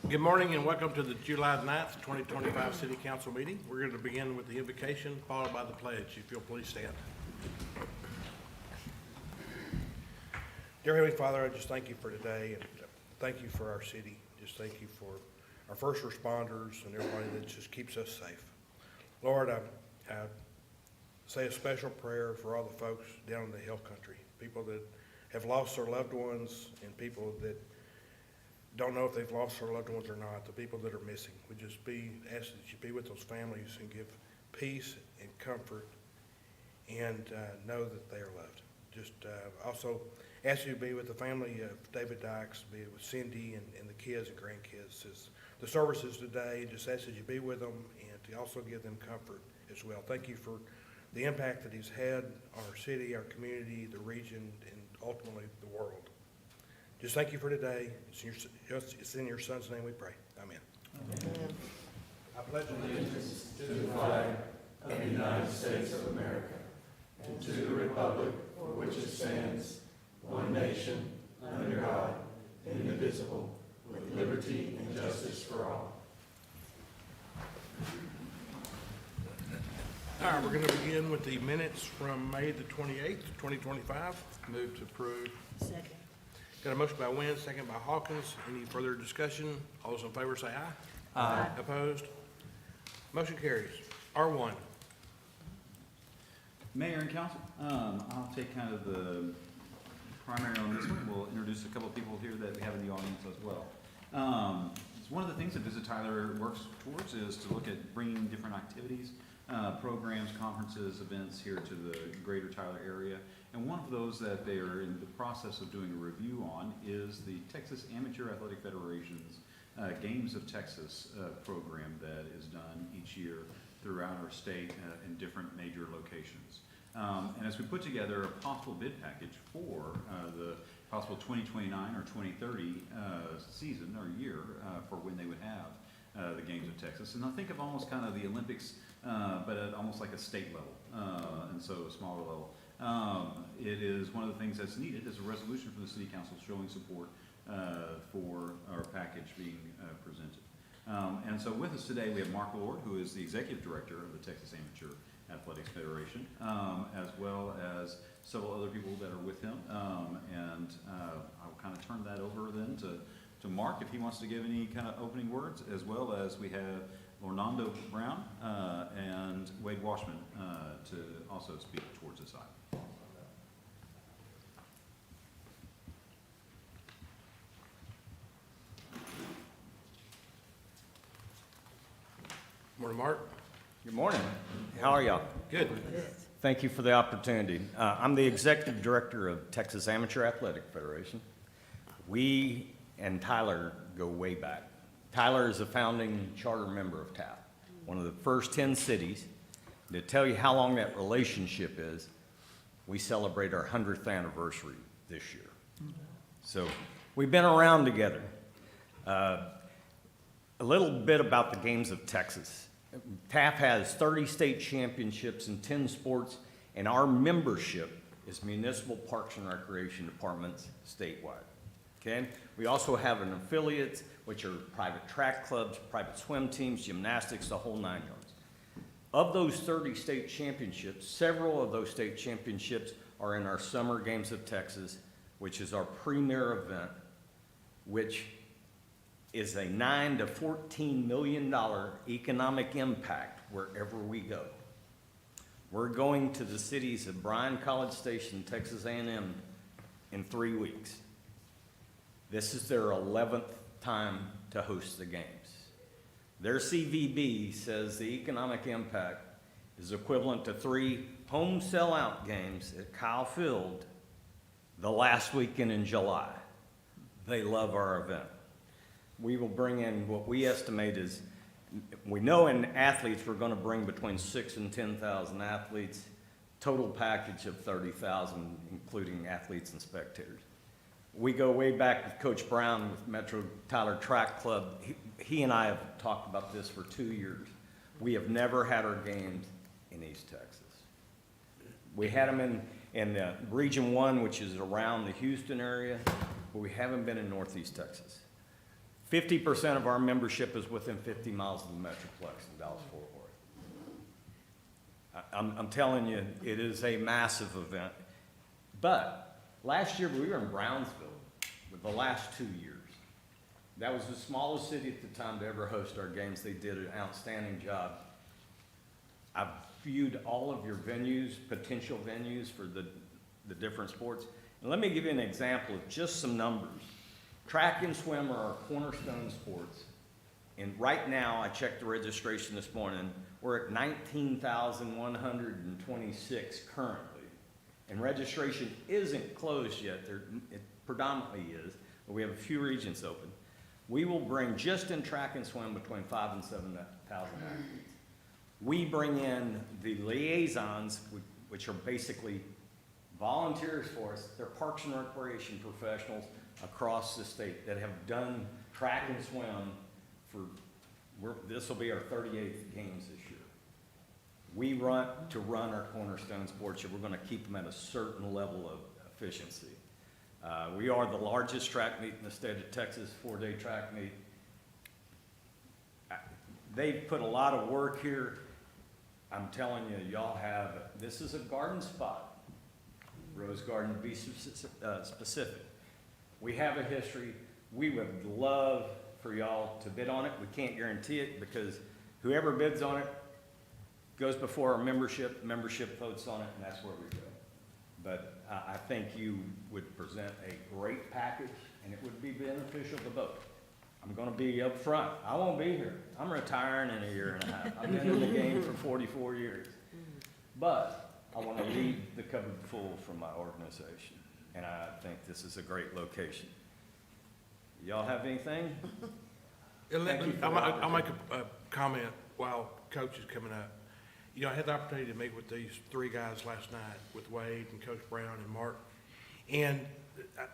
Good morning and welcome to the July 9th, 2025 City Council meeting. We're going to begin with the invocation followed by the pledge. If you'll please stand. Dear Heavenly Father, I just thank you for today and thank you for our city. Just thank you for our first responders and everybody that just keeps us safe. Lord, I say a special prayer for all the folks down in the hill country, people that have lost their loved ones and people that don't know if they've lost their loved ones or not, the people that are missing. We just ask that you be with those families and give peace and comfort and know that they are loved. Just also ask you to be with the family of David Dykes, be with Cindy and the kids and grandkids as the services today. Just ask that you be with them and to also give them comfort as well. Thank you for the impact that he's had on our city, our community, the region, and ultimately the world. Just thank you for today. It's in your son's name we pray. Amen. Amen. I pledge allegiance to the flag of the United States of America and to the republic for which it stands, one nation, under God, indivisible, with liberty and justice for all. All right, we're going to begin with the minutes from May the 28th, 2025. Move to approve. Second. Got a motion by Wynn, second by Hawkins. Any further discussion? All those in favor say aye. Aye. Opposed? Motion carries. R1. Mayor and council, I'll take kind of the primary on this one. We'll introduce a couple of people here that we have in the audience as well. It's one of the things that Visit Tyler works towards is to look at bringing different activities, programs, conferences, events here to the greater Tyler area. And one of those that they are in the process of doing a review on is the Texas Amateur Athletic Federation's Games of Texas program that is done each year throughout our state in different major locations. And as we put together a possible bid package for the possible 2029 or 2030 season or year for when they would have the Games of Texas. And I think of almost kind of the Olympics, but at almost like a state level, and so a smaller level. It is one of the things that's needed is a resolution from the City Council showing support for our package being presented. And so with us today we have Mark Lord, who is the Executive Director of the Texas Amateur Athletics Federation, as well as several other people that are with him. And I'll kind of turn that over then to Mark if he wants to give any kind of opening words, as well as we have Orlando Brown and Wade Washman to also speak towards this item. Morning, Mark. Good morning. How are y'all? Good. Thank you for the opportunity. I'm the Executive Director of Texas Amateur Athletic Federation. We and Tyler go way back. Tyler is a founding charter member of TAF, one of the first 10 cities. To tell you how long that relationship is, we celebrate our 100th anniversary this year. So we've been around together. A little bit about the Games of Texas. TAF has 30 state championships in 10 sports, and our membership is municipal parks and recreation departments statewide. Okay? We also have an affiliate, which are private track clubs, private swim teams, gymnastics, the whole 9 yards. Of those 30 state championships, several of those state championships are in our Summer Games of Texas, which is our premier event, which is a $9 to $14 million economic impact wherever we go. We're going to the cities of Bryan, College Station, Texas A&M in 3 weeks. This is their 11th time to host the games. Their CVB says the economic impact is equivalent to 3 home sellout games at Kyle Field the last weekend in July. They love our event. We will bring in what we estimate is, we know in athletes we're going to bring between 6,000 and 10,000 athletes, total package of 30,000, including athletes and spectators. We go way back with Coach Brown with Metro Tyler Track Club. He and I have talked about this for 2 years. We have never had our games in East Texas. We had them in Region 1, which is around the Houston area, but we haven't been in Northeast Texas. 50% of our membership is within 50 miles of the Metroplex in Dallas-Fort Worth. I'm telling you, it is a massive event. But last year, we were in Brownsville with the last 2 years. That was the smallest city at the time to ever host our games. They did an outstanding job. I've viewed all of your venues, potential venues for the different sports. And let me give you an example of just some numbers. Track and swim are our cornerstone sports. And right now, I checked the registration this morning, we're at 19,126 currently. And registration isn't closed yet. It predominantly is, but we have a few regions open. We will bring, just in track and swim, between 5,000 and 7,000 athletes. We bring in the liaisons, which are basically volunteers for us. They're parks and recreation professionals across the state that have done track and swim for, this will be our 38th games this year. We run our cornerstone sports, and we're gonna keep them at a certain level of efficiency. We are the largest track meet in the state of Texas, 4-day track meet. They've put a lot of work here. I'm telling you, y'all have, this is a garden spot. Rose Garden to be specific. We have a history. We would love for y'all to bid on it. We can't guarantee it because whoever bids on it goes before our membership votes on it, and that's where we go. But I think you would present a great package, and it would be beneficial to both. I'm gonna be up front. I won't be here. I'm retiring in a year and a half. I've been in the game for 44 years. But I wanna leave the cupboard full from my organization, and I think this is a great location. Y'all have anything? Thank you for the I'll make a comment while Coach is coming up. You know, I had the opportunity to meet with these three guys last night, with Wade and Coach Brown and Mark. And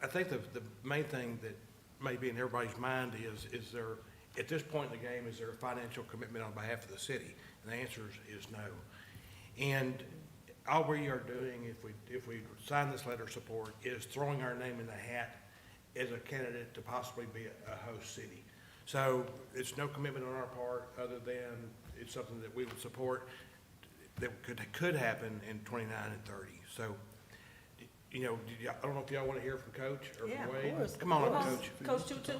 I think the main thing that may be in everybody's mind is there, at this point in the game, is there a financial commitment on behalf of the city? And the answer is no. And all we are doing, if we sign this letter of support, is throwing our name in the hat as a candidate to possibly be a host city. So it's no commitment on our part, other than it's something that we would support that could happen in 29 and 30. So, you know, I don't know if y'all want to hear from Coach or Yeah, from of Wade. course. Come on up, Coach. Coach Tutu.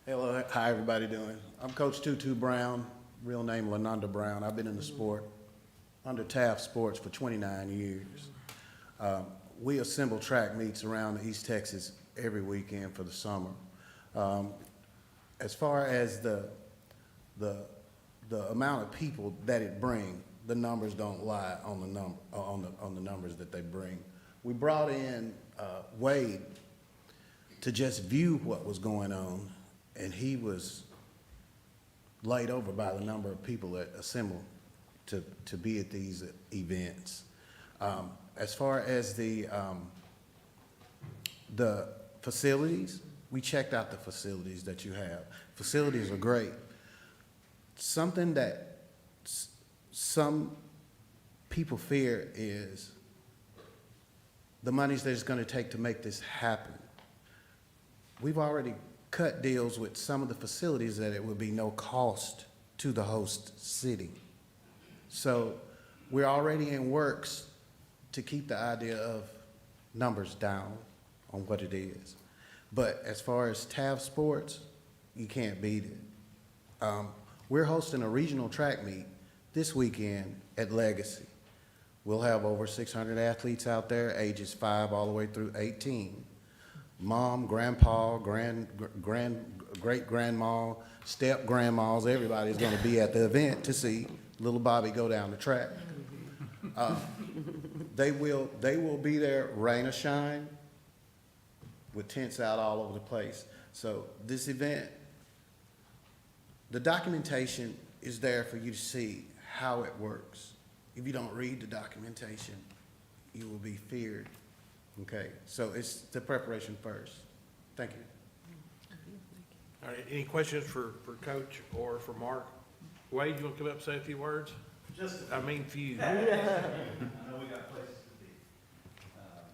Hello, how everybody doing? I'm Coach Tutu Brown, real name Lananda Brown. I've been in the sport under Taft Sports for 29 years. We assemble track meets around East Texas every weekend for the summer. As far as the amount of people that it brings, the numbers don't lie on the numbers that they bring. We brought in Wade to just view what was going on, and he was laid over by the number of people that assemble to be at these events. As far as the facilities, we checked out the facilities that you have. Facilities are great. Something that some people fear is the monies that it's going to take to make this happen. We've already cut deals with some of the facilities that it would be no cost to the host city. So we're already in works to keep the idea of numbers down on what it is. But as far as Taft Sports, you can't beat it. We're hosting a regional track meet this weekend at Legacy. We'll have over 600 athletes out there, ages 5 all the way through 18. Mom, grandpa, great-grandma, step-grandmas, everybody's gonna be at the event to see little Bobby go down the track. They will be there, rain or shine, with tents out all over the place. So this event, the documentation is there for you to see how it works. If you don't read the documentation, you will be feared. Okay, so it's the preparation first. Thank you. All right, any questions for Coach or for Mark? Wade, you want to come up and say a few words? Few. I know we got places to be.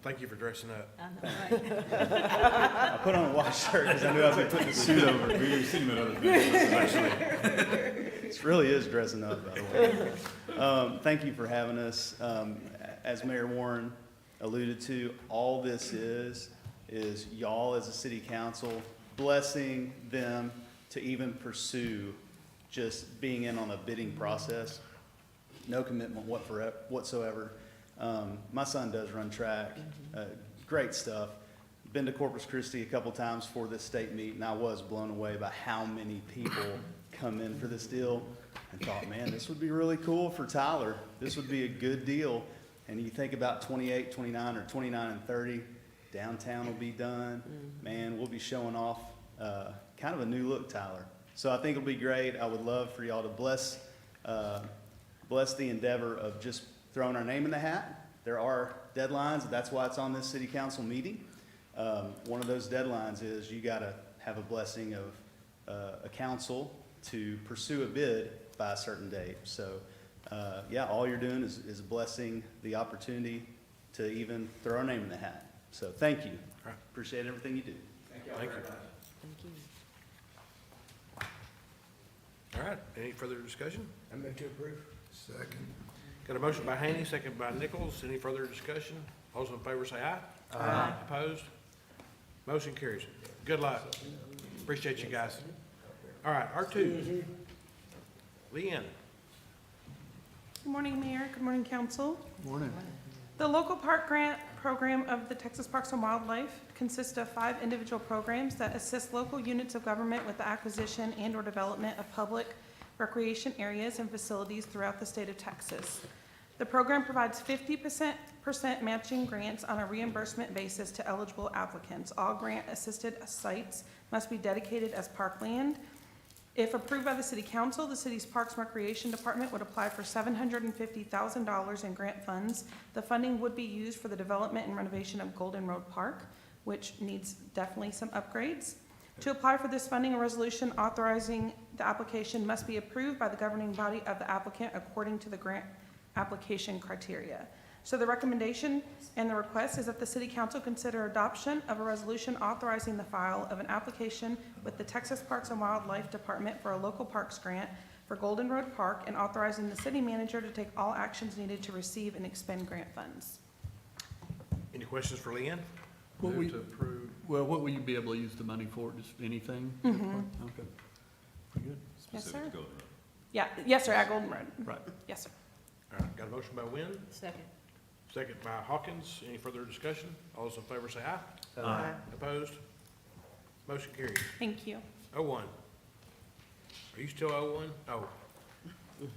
Thank you for dressing up. I put on a white shirt because I knew I was going to put the suit over. We've seen him at other things, this is actually. It really is dressing up, by the way. Thank you for having us. As Mayor Warren alluded to, all this is y'all as a city council blessing them to even pursue just being in on a bidding process. No commitment whatsoever. My son does run track, great stuff. Been to Corpus Christi a couple times for this state meet, and I was blown away by how many people come in for this deal, and thought, man, this would be really cool for Tyler. This would be a good deal. And you think about 28, 29, or 29 and 30, downtown will be done. Man, we'll be showing off kind of a new look, Tyler. So I think it'll be great. I would love for y'all to bless the endeavor of just throwing our name in the hat. There are deadlines. That's why it's on this city council meeting. One of those deadlines is you got to have a blessing of a council to pursue a bid by a certain date. So, yeah, all you're doing is blessing the opportunity to even throw our name in the hat. So thank you. Right. Appreciate everything you do. Thank you. All right, any further discussion? I move to approve. Second. Got a motion by Haney, second by Nichols. Any further discussion? All those in favor say aye. Aye. Opposed? Motion carries. Good luck. Appreciate you guys. All right, R2. Leanne. Good morning, Mayor. Good morning, Council. Morning. The local park grant program of the Texas Parks and Wildlife consists of 5 individual programs that assist local units of government with the acquisition and/or development of public recreation areas and facilities throughout the state of Texas. The program provides 50% matching grants on a reimbursement basis to eligible applicants. All grant-assisted sites must be dedicated as parkland. If approved by the City Council, the city's Parks and Recreation Department would apply for $750,000 in grant funds. The funding would be used for the development and renovation of Golden Road Park, which needs definitely some upgrades. To apply for this funding, a resolution authorizing the application must be approved by the governing body of the applicant according to the grant application criteria. So the recommendation and the request is that the City Council consider adoption of a resolution authorizing the file of an application with the Texas Parks and Wildlife Department for a local parks grant for Golden Road Park and authorizing the city manager to take all actions needed to receive and expend grant funds. Any questions for Leanne? What Move we- to approve. Well, what will you be able to use the money for? Just anything? Okay. Pretty good. Yes, Specific sir. to Golden Road. Yeah, yes, sir, at Golden Road. Right. Yes, sir. All right, got a motion by Wynn, Second. second by Hawkins. Any further discussion? All those in favor say aye. Aye. Opposed? Motion carries. Thank you. 01. Are you still 01? Oh,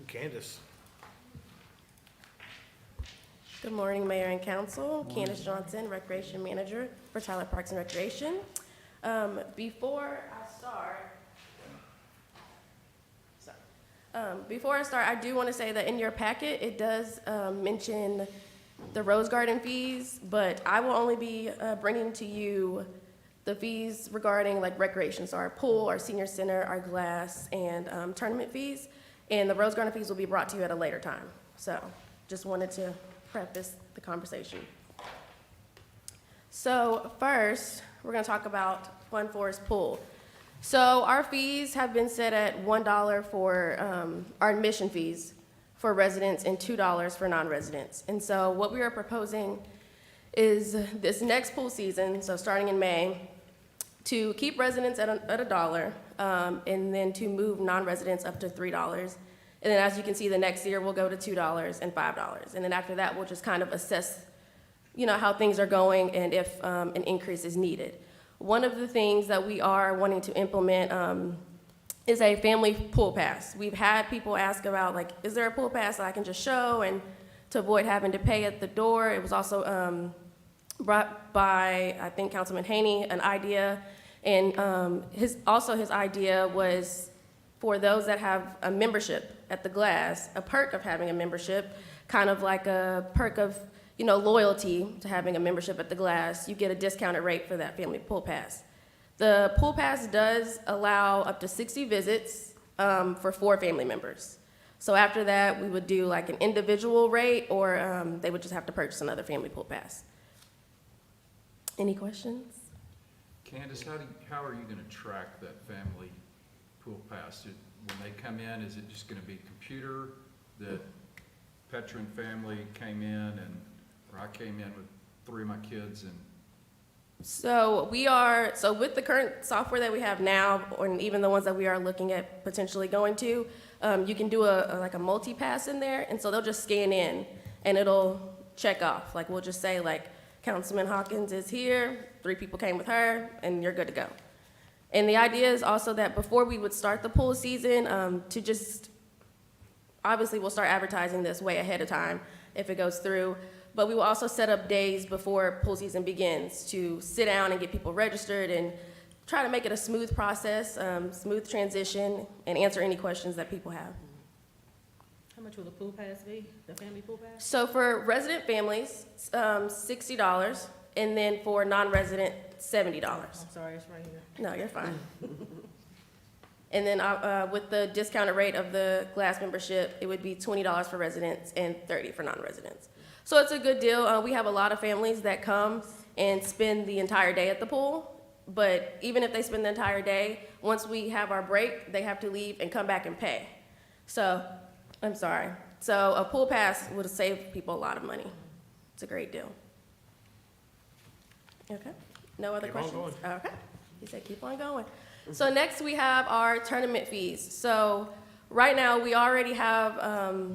Candace. Good morning, Mayor and Council. Candace Johnson, Recreation Manager for Tyler Parks and Recreation. Before I start, I do want to say that in your packet, it does mention the Rose Garden fees, but I will only be bringing to you the fees regarding like recreation, so our pool, our senior center, our glass, and tournament fees. And the Rose Garden fees will be brought to you at a later time. So just wanted to preface the conversation. So first, we're going to talk about Fun Forest Pool. So our fees have been set at $1 for our admission fees for residents and $2 for non-residents. And so what we are proposing is this next pool season, so starting in May, to keep residents at $1 and then to move non-residents up to $3. And then as you can see, the next year we'll go to $2 and $5. And then after that, we'll just kind of assess, how things are going and if an increase is needed. One of the things that we are wanting to implement is a family pool pass. We've had people ask about, like, is there a pool pass that I can just show and to avoid having to pay at the door? It was also brought by, I think, Councilman Haney, an idea. And his idea was for those that have a membership at the Glass, a perk of having a membership, kind of like a perk of loyalty to having a membership at the Glass, you get a discounted rate for that family pool pass. The pool pass does allow up to 60 visits for 4 family members. So after that, we would do like an individual rate, or they would just have to purchase another family pool pass. Any questions? Candace, how are you gonna track that family pool pass? When they come in, is it just gonna be computer that Petra and family came in and, or I came in with 3 of my kids and, So with the current software that we have now, or even the ones that we are looking at potentially going to, you can do like a multi-pass in there, and so they'll just scan in, and it'll check off. Like, we'll just say, like, Councilman Hawkins is here, 3 people came with her, and you're good to go. And the idea is also that before we would start the pool season, obviously, we'll start advertising this way ahead of time if it goes through. But we will also set up days before pool season begins to sit down and get people registered and try to make it a smooth process, smooth transition, and answer any questions that people have. How much will the pool pass be, the family pool pass? So for resident families, $60, and then for non-resident, $70. I'm sorry, it's right here. No, you're fine. And then with the discounted rate of the glass membership, it would be $20 for residents and $30 for non-residents. So it's a good deal. We have a lot of families that come and spend the entire day at the pool. But even if they spend the entire day, once we have our break, they have to leave and come back and pay. So, I'm sorry. So a pool pass would save people a lot of money. It's a great deal. Okay, no other Keep on questions? Okay, he said keep on going. So next we have our tournament fees. So right now, we already have,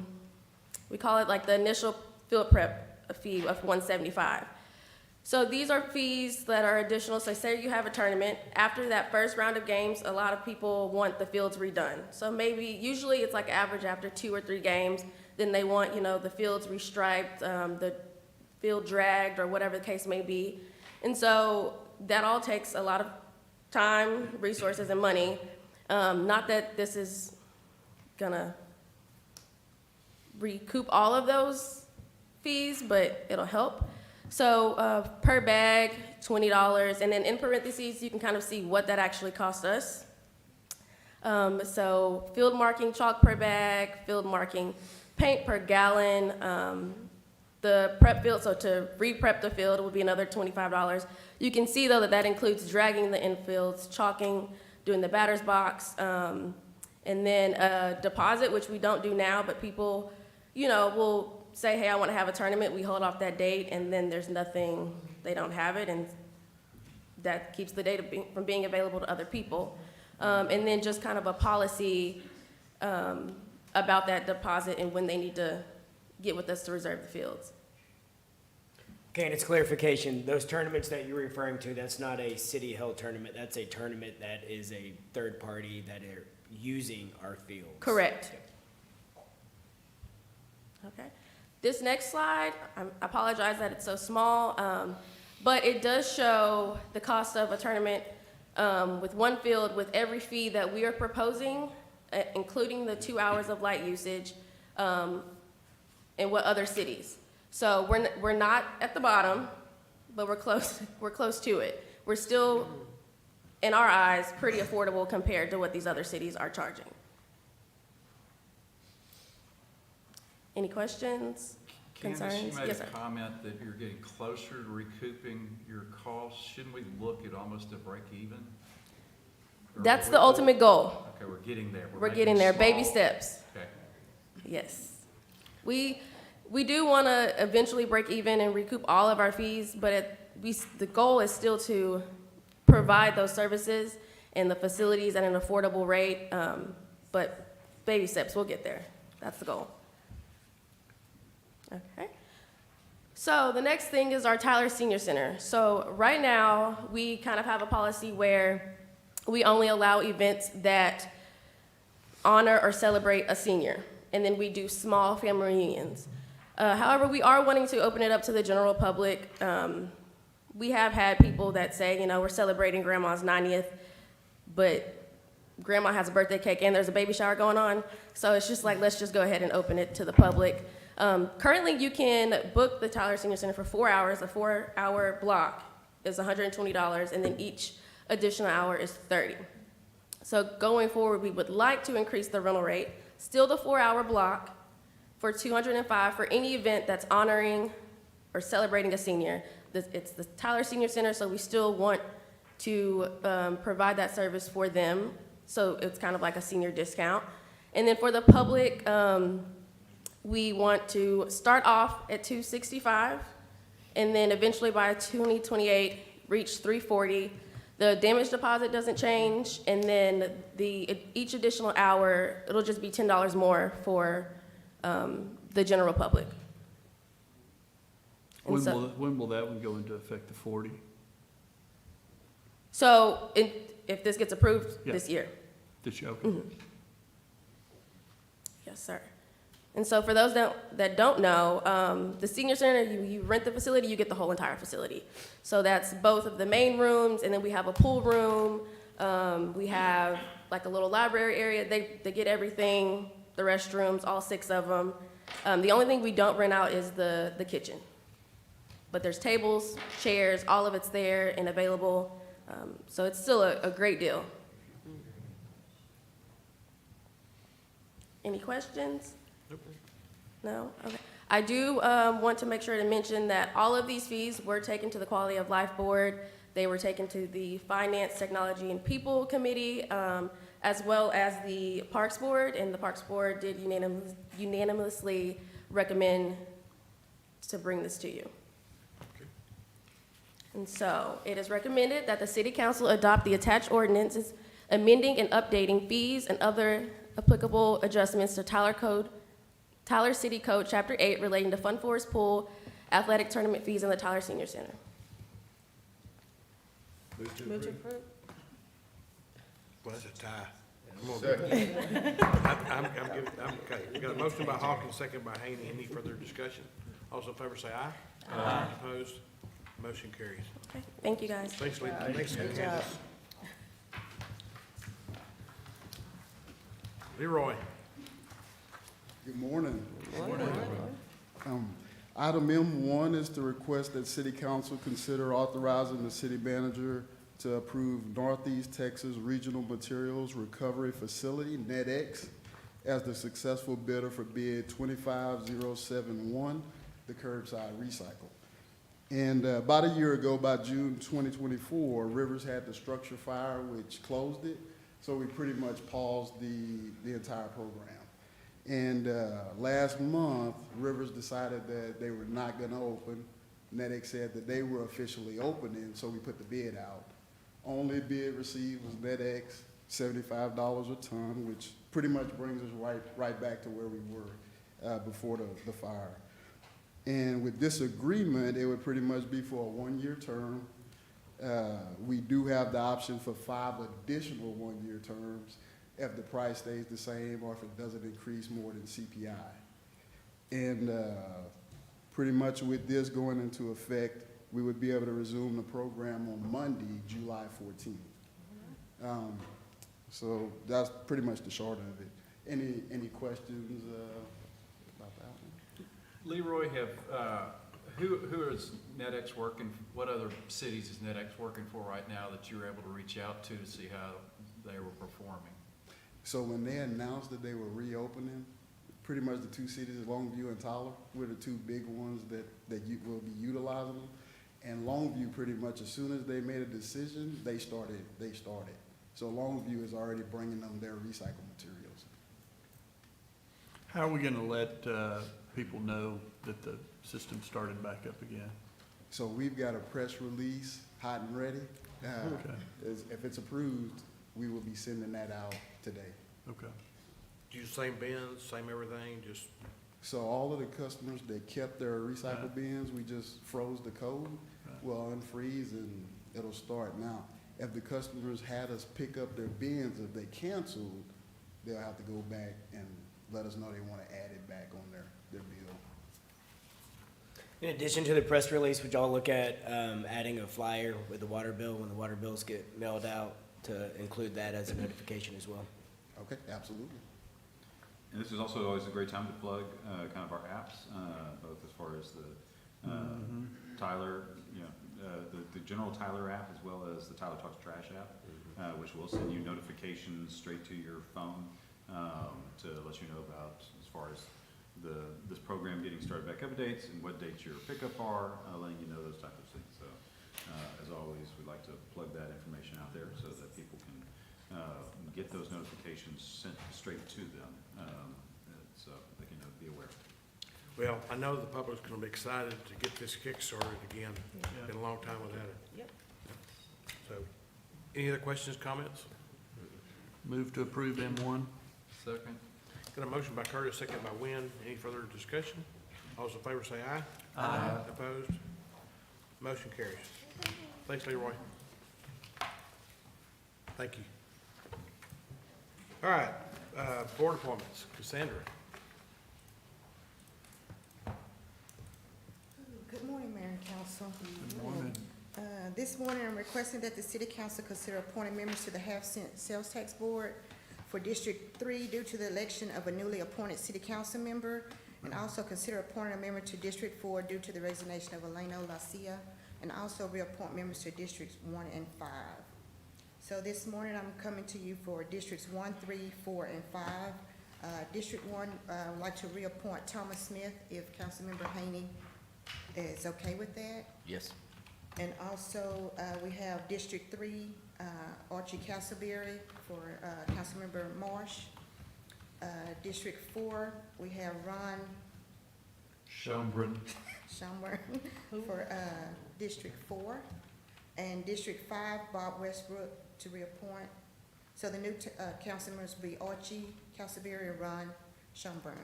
we call it like the initial field prep fee of $175. So these are fees that are additional. So say you have a tournament. After that first round of games, a lot of people want the fields redone. So usually it's like average after 2 or 3 games, then they want, the fields restriped, the field dragged, or whatever the case may be. And so that all takes a lot of time, resources, and money. Not that this is gonna recoup all of those fees, but it'll help. So per bag, $20, and then in parentheses, you can kind of see what that actually cost us. So field marking chalk per bag, field marking paint per gallon, the prep field, so to re-prep the field would be another $25. You can see, though, that includes dragging the infields, chalking, doing the batter's box, and then a deposit, which we don't do now, but people, will say, hey, I want to have a tournament. We hold off that date, and then there's nothing, they don't have it, and that keeps the data from being available to other people. And then just kind of a policy about that deposit and when they need to get with us to reserve the fields. Okay, and it's clarification, those tournaments that you're referring to, that's not a city-held tournament, that's a tournament that is a third party that are using our fields. Correct. Okay. This next slide, I apologize that it's so small, but it does show the cost of a tournament with one field with every fee that we are proposing, including the 2 hours of light usage, in what other cities. So we're not at the bottom, but we're close to it. We're still, in our eyes, pretty affordable compared to what these other cities are charging. Any questions, concerns? Candace, you made Yes, a sir. comment that you're getting closer to recouping your costs. Shouldn't we look at almost a break even? Or That's are the we- ultimate goal. Okay, we're getting there. We're making getting there, baby small- steps. Okay. Yes. We do want to eventually break even and recoup all of our fees, but the goal is still to provide those services and the facilities at an affordable rate. But baby steps, we'll get there. That's the goal. Okay. So the next thing is our Tyler Senior Center. So right now, we kind of have a policy where we only allow events that honor or celebrate a senior, and then we do small family reunions. However, we are wanting to open it up to the general public. We have had people that say, we're celebrating grandma's 90th, but grandma has a birthday cake and there's a baby shower going on. So it's just like, let's just go ahead and open it to the public. Currently, you can book the Tyler Senior Center for 4 hours. A 4-hour block is $120, and then each additional hour is $30. So going forward, we would like to increase the rental rate, still the 4-hour block for $205 for any event that's honoring or celebrating a senior. it's the Tyler Senior Center, so we still want to provide that service for them. So it's kind of like a senior discount. And then for the public, we want to start off at $265, and then eventually by 2028, reach $340. The damage deposit doesn't change, and then each additional hour, it'll just be $10 more for the general public. And When will that one go into effect, the 40? So if this gets approved Yeah. this year. This year, okay. Yes, sir. And so for those that don't know, the senior center, you rent the facility, you get the whole entire facility. So that's both of the main rooms, and then we have a pool room. We have like a little library area. They get everything, the restrooms, all 6 of them. The only thing we don't rent out is the kitchen. But there's tables, chairs, all of it's there and available. So it's still a great deal. Any questions? No? Okay. I do want to make sure to mention that all of these fees were taken to the Quality of Life Board. They were taken to the Finance, Technology, and People Committee, as well as the Parks Board, and the Parks Board did unanimously recommend to bring this to you. And so it is recommended that the City Council adopt the attached ordinances amending and updating fees and other applicable adjustments to Tyler City Code, Chapter 8, relating to Fun Forest Pool, athletic tournament fees, and the Tyler Senior Center. Move to approve. Well, that's a tie. I'm okay. We got a motion by Hawkins, second by Haney. Any further discussion? All those in favor say aye. Aye. Opposed? Motion carries. Okay, thank you, guys. Thanks, Lee. Thanks, Candace. Leroy. Good morning. Item M1 is to request that City Council consider authorizing the city manager to approve Northeast Texas Regional Materials Recovery Facility, NetX, as the successful bidder for bid 25071, the curbside recycle. And about a year ago, by June 2024, Rivers had the structure fire, which closed it. So we pretty much paused the entire program. And last month, Rivers decided that they were not going to open. NetX said that they were officially opening, so we put the bid out. Only bid received was NetX, $75 a ton, which pretty much brings us right back to where we were before the fire. And with this agreement, it would pretty much be for a 1-year term. We do have the option for 5 additional 1-year terms if the price stays the same or if it doesn't increase more than CPI. And pretty much with this going into effect, we would be able to resume the program on Monday, July 14th. So that's pretty much the short of it. Any questions about that one? Leroy, who is NetX working, what other cities is NetX working for right now that you were able to reach out to see how they were performing? So when they announced that they were reopening, pretty much the 2 cities, Longview and Tyler, were the 2 big ones that you will be utilizing them. And Longview, pretty much as soon as they made a decision, they started. So Longview is already bringing them their recycled materials. How are we gonna let people know that the system started back up again? So we've got a press release, hot and ready. Okay. If it's approved, we will be sending that out today. Okay. Use same bins, same everything, just, So all of the customers that kept their recycle bins, we just froze the code. We'll unfreeze and it'll start now. If the customers had us pick up their bins, if they canceled, they'll have to go back and let us know they want to add it back on their bill. In addition to the press release, would y'all look at adding a flyer with the water bill when the water bills get mailed out to include that as a notification as well? Okay, absolutely. And this is also always a great time to plug kind of our apps, both as far as the Tyler, the general Tyler app as well as the Tyler Talks Trash app, which will send you notifications straight to your phone to let you know about as far as this program getting started back up dates and what dates your pickup are, letting you know those types of things. So, as always, we'd like to plug that information out there so that people can get those notifications sent straight to them, so they can be aware. Well, I know the public's gonna be excited to get this kick-started again. Been a long time without it. Yep. So, any other questions, comments? Move to approve M1. Second? Got a motion by Curtis, second by Wynn. Any further discussion? All those in favor say aye. Aye. Opposed? Motion carries. Thanks, Leroy. Thank you. All right, board appointments. Cassandra. Good morning, Mayor and Council. Good morning. This morning, I'm requesting that the City Council consider appointing members to the half-cent sales tax board for District 3 due to the election of a newly appointed city council member, and also consider appointing a member to District 4 due to the resignation of Elena Lacia, and also reappoint members to Districts 1 and 5. So this morning, I'm coming to you for Districts 1, 3, 4, and 5. District 1, I would like to reappoint Thomas Smith if Councilmember Haney is okay with that. Yes. And also, we have District 3, Archie Castleberry for Councilmember Marsh. District 4, we have Ron Schomburg. Schomburg for District 4. And District 5, Bob Westbrook to reappoint. So the new council members will be Archie Castleberry and Ron Schomburg.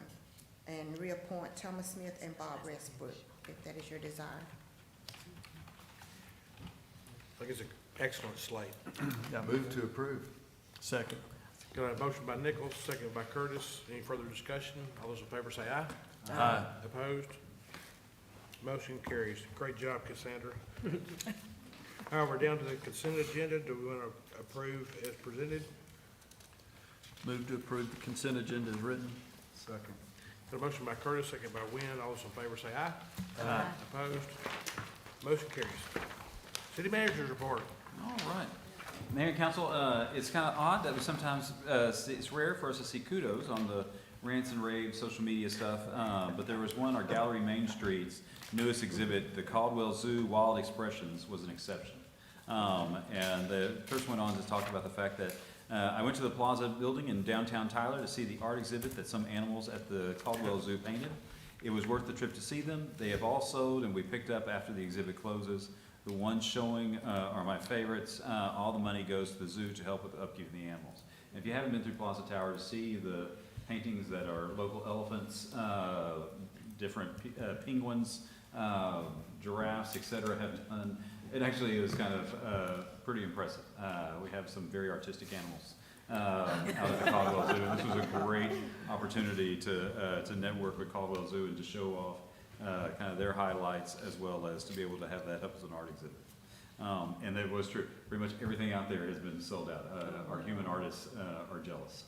And reappoint Thomas Smith and Bob Westbrook, if that is your desire. I think it's an excellent slate. Yeah, move to approve. Second. Got a motion by Nichols, second by Curtis. Any further discussion? All those in favor say aye. Aye. Opposed? Motion carries. Great job, Cassandra. All right, we're down to the consent agenda. Do we want to approve as presented? Move to approve the consent agenda as written. Second. Got a motion by Curtis, second by Wynn. All those in favor say aye. Aye. Opposed? Motion carries. City manager's report. All right. Mayor and council, it's kind of odd that we sometimes, it's rare for us to see kudos on the rants and raves, social media stuff, but there was one, our Gallery Main Street's newest exhibit, the Caldwell Zoo Wild Expressions, was an exception. And the first went on to talk about the fact that I went to the Plaza building in downtown Tyler to see the art exhibit that some animals at the Caldwell Zoo painted. It was worth the trip to see them. They have all sold and we picked up after the exhibit closes. The ones showing are my favorites. All the money goes to the zoo to help with the upkeep of the animals. And if you haven't been through Plaza Tower to see the paintings that are local elephants, different penguins, giraffes, et cetera, have done, it actually is kind of pretty impressive. We have some very artistic animals out at the Caldwell Zoo. And this was a great opportunity to network with Caldwell Zoo and to show off kind of their highlights, as well as to be able to have that up as an art exhibit. And that was true. Pretty much everything out there has been sold out. Our human artists are jealous.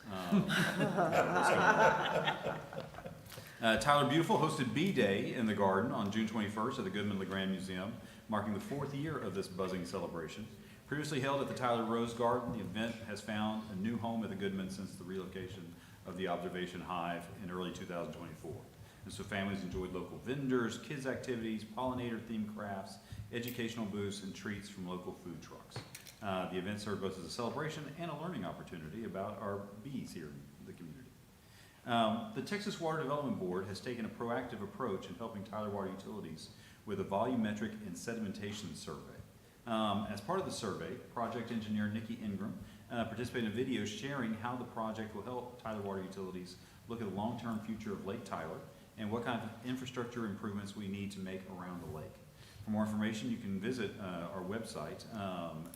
Tyler Beautiful hosted B-Day in the Garden on June 21st at the Goodman LeGrand Museum, marking the 4th year of this buzzing celebration. Previously held at the Tyler Rose Garden, the event has found a new home at the Goodman since the relocation of the Observation Hive in early 2024. And so families enjoyed local vendors, kids' activities, pollinator-themed crafts, educational booths, and treats from local food trucks. The event served both as a celebration and a learning opportunity about our bees here in the community. The Texas Water Development Board has taken a proactive approach in helping Tyler Water Utilities with a volumetric and sedimentation survey. As part of the survey, project engineer Nikki Ingram participated in a video sharing how the project will help Tyler Water Utilities look at the long-term future of Lake Tyler and what kind of infrastructure improvements we need to make around the lake. For more information, you can visit our website,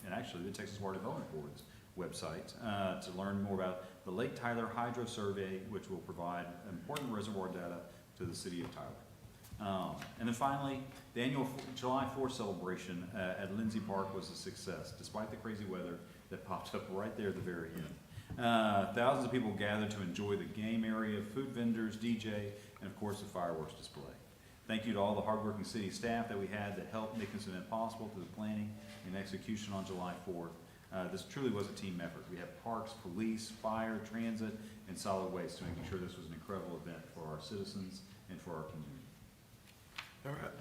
and actually the Texas Water Development Board's website, to learn more about the Lake Tyler Hydro Survey, which will provide important reservoir data to the city of Tyler. And then finally, the annual July 4th celebration at Lindsay Park was a success, despite the crazy weather that popped up right there at the very end. Thousands of people gathered to enjoy the game area, food vendors, DJ, and of course the fireworks display. Thank you to all the hardworking city staff that we had that helped make this event possible, through the planning and execution on July 4th. This truly was a team effort. We have parks, police, fire, transit, and solid waste, to making sure this was an incredible event for our citizens and for our community. All right.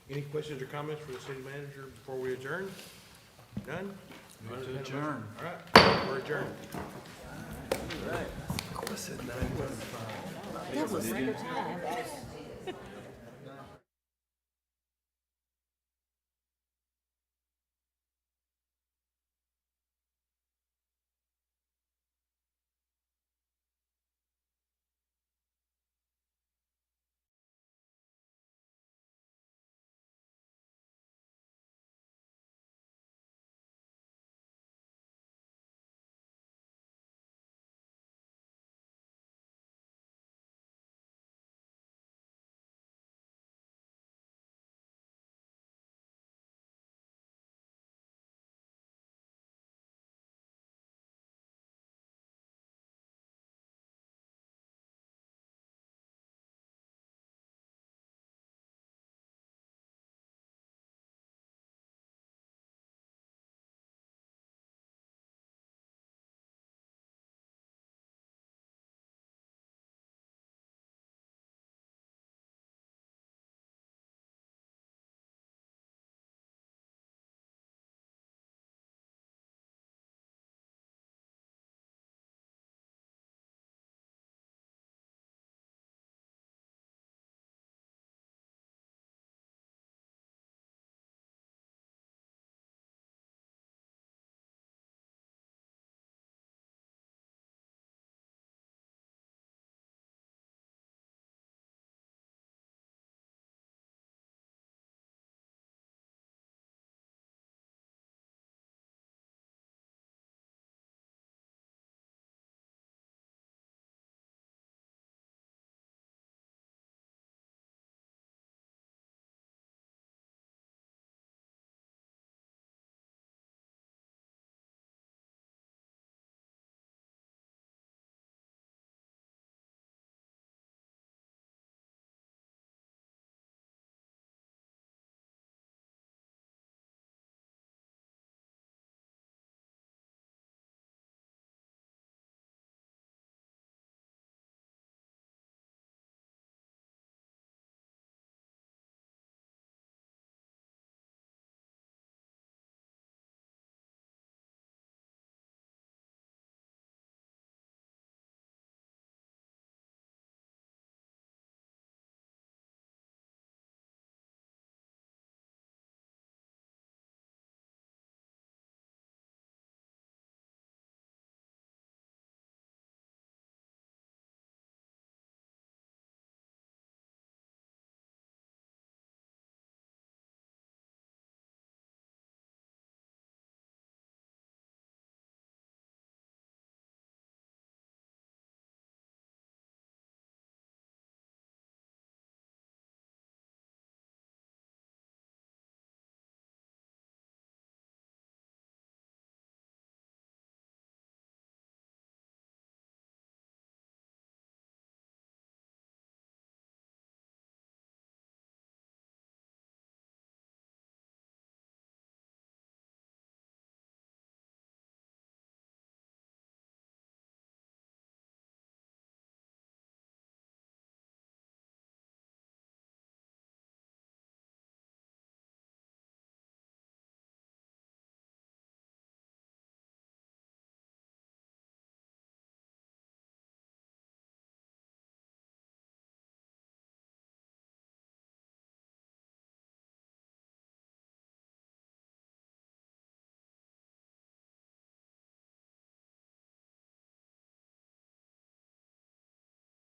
Any questions or comments for the city manager before we adjourn? None? Move to adjourn. All right, we're adjourned. That was record time.